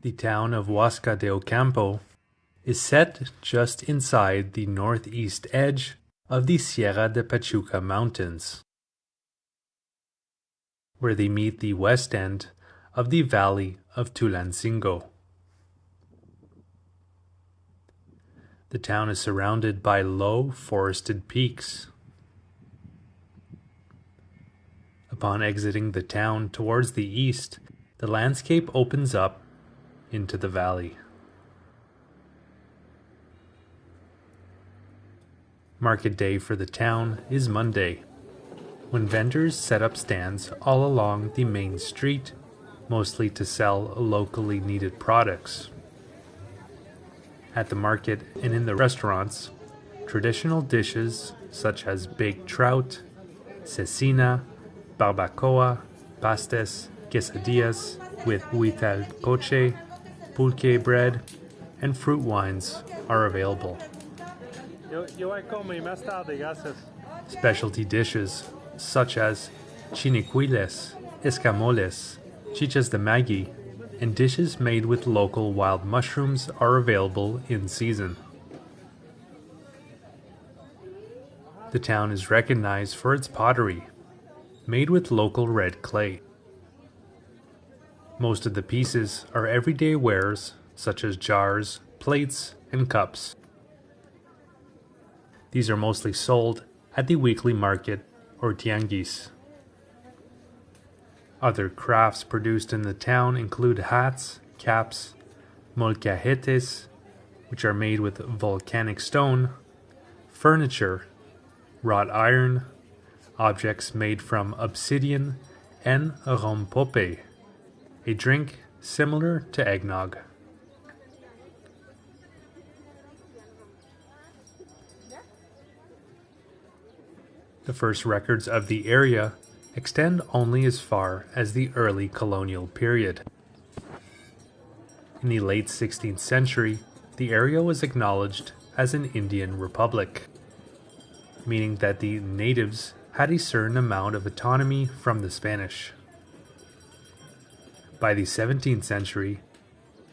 The town of Huasca de Ocampo is set just inside the northeast edge of the Sierra de Pachuca Mountains, where they meet the west end of the valley of Tulancingo. The town is surrounded by low forested peaks. Upon exiting the town towards the east, the landscape opens up into the valley. Market day for the town is Monday, when vendors set up stands all along the main street, mostly to sell locally needed products. At the market and in the restaurants, traditional dishes such as baked trout, cecina, barbacoa, pastes, quesadillas with huitlacoche, pulque bread, and fruit wines are available. Specialty dishes such as chinicuiles, escamoles, chichas de magui, and dishes made with local wild mushrooms are available in season. The town is recognized for its pottery, made with local red clay. Most of the pieces are everyday wares such as jars, plates, and cups. These are mostly sold at the weekly market or tianguis. Other crafts produced in the town include hats, caps, molcajetes, which are made with volcanic stone, furniture, wrought iron, objects made from obsidian, and rompope, a drink similar to eggnog. The first records of the area extend only as far as the early colonial period. In the late 16th century, the area was acknowledged as an Indian republic, meaning that the natives had a certain amount of autonomy from the Spanish. By the 17th century,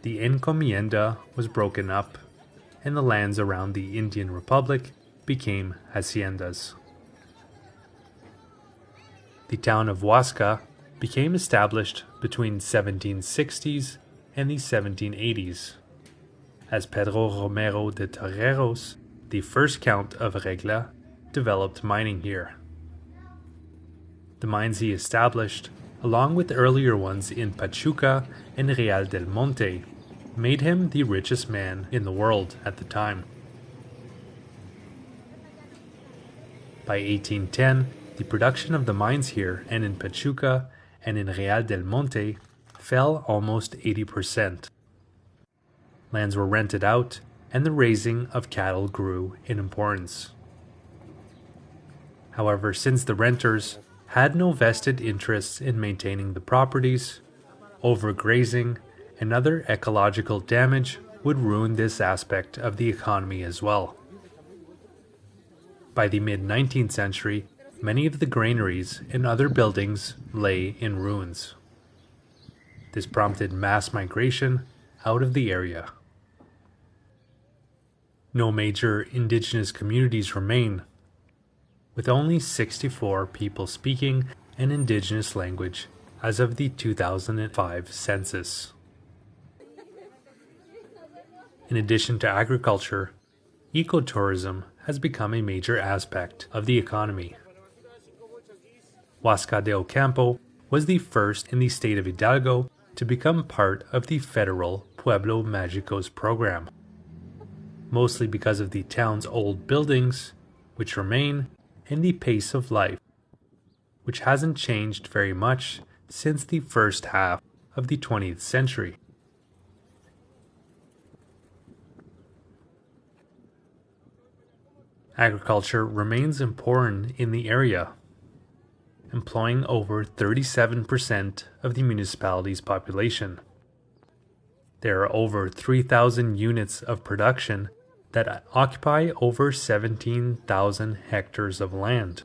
the encomienda was broken up, and the lands around the Indian Republic became haciendas. The town of Huasca became established between 1760s and the 1780s, as Pedro Romero de Terreros, the first Count of Regla, developed mining here. The mines he established, along with earlier ones in Pachuca and Real del Monte, made him the richest man in the world at the time. By 1810, the production of the mines here and in Pachuca and in Real del Monte fell almost 80%. Lands were rented out, and the raising of cattle grew in importance. However, since the renters had no vested interests in maintaining the properties, overgrazing and other ecological damage would ruin this aspect of the economy as well. By the mid-19th century, many of the granaries and other buildings lay in ruins. This prompted mass migration out of the area. No major indigenous communities remain, with only 64 people speaking an indigenous language as of the 2005 census. In addition to agriculture, ecotourism has become a major aspect of the economy. Huasca de Ocampo was the first in the state of Hidalgo to become part of the federal Pueblo Magicos program, mostly because of the town's old buildings, which remain, and the pace of life, which hasn't changed very much since the first half of the 20th century. Agriculture remains important in the area, employing over 37% of the municipality's population. There are over 3,000 units of production that occupy over 17,000 hectares of land.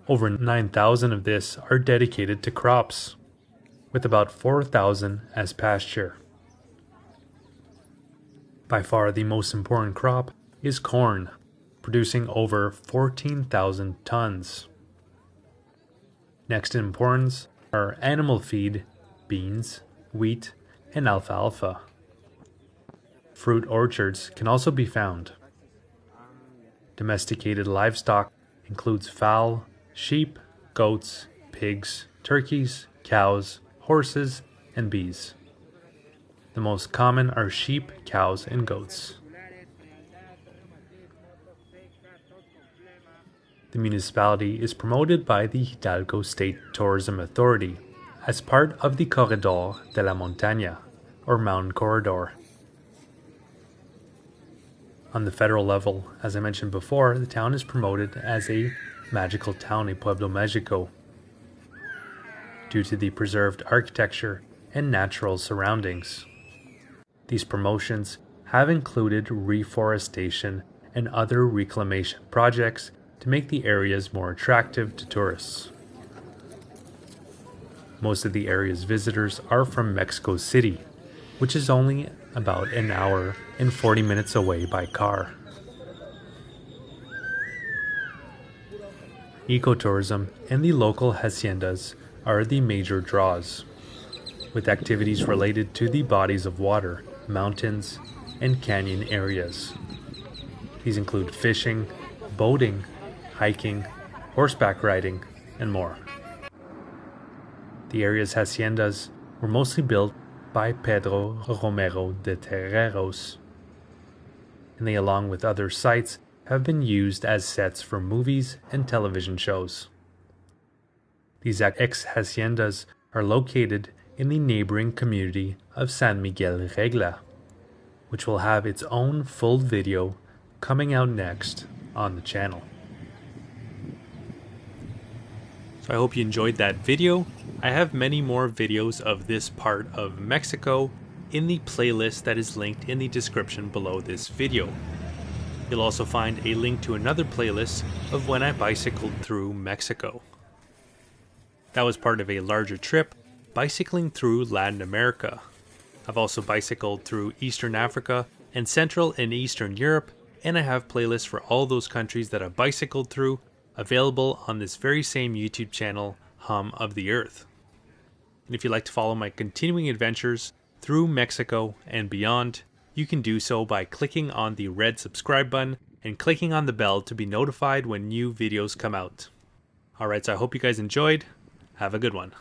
Over 9,000 of this are dedicated to crops. with about 4,000 as pasture. By far the most important crop is corn, producing over 14,000 tons. Next in importance are animal feed, beans, wheat, and alfalfa. Fruit orchards can also be found. Domesticated livestock includes fowl, sheep, goats, pigs, turkeys, cows, horses, and bees. The most common are sheep, cows, and goats. The municipality is promoted by the Hidalgo State Tourism Authority as part of the Corredor de la Montaña, or Mountain Corridor. On the federal level, as I mentioned before, the town is promoted as a magical town, a pueblo magico, due to the preserved architecture and natural surroundings. These promotions have included reforestation and other reclamation projects to make the areas more attractive to tourists. Most of the area's visitors are from Mexico City, which is only about an hour and 40 minutes away by car. Ecotourism and the local haciendas are the major draws, with activities related to the bodies of water, mountains, and canyon areas. These include fishing, boating, hiking, horseback riding, and more. The area's haciendas were mostly built by Pedro Romero de Terreros, and they, along with other sites, have been used as sets for movies and television shows. These ex-haciendas are located in the neighboring community of San Miguel Regla, which will have its own full video coming out next on the channel. So I hope you enjoyed that video. I have many more videos of this part of Mexico in the playlist that is linked in the description below this video. You'll also find a link to another playlist of when I bicycled through Mexico. That was part of a larger trip, bicycling through Latin America. I've also bicycled through Eastern Africa and Central and Eastern Europe, and I have playlists for all those countries that I've bicycled through available on this very same YouTube channel, Hum of the Earth. And if you'd like to follow my continuing adventures through Mexico and beyond, you can do so by clicking on the red subscribe button and clicking on the bell to be notified when new videos come out. Alright, so I hope you guys enjoyed. Have a good one.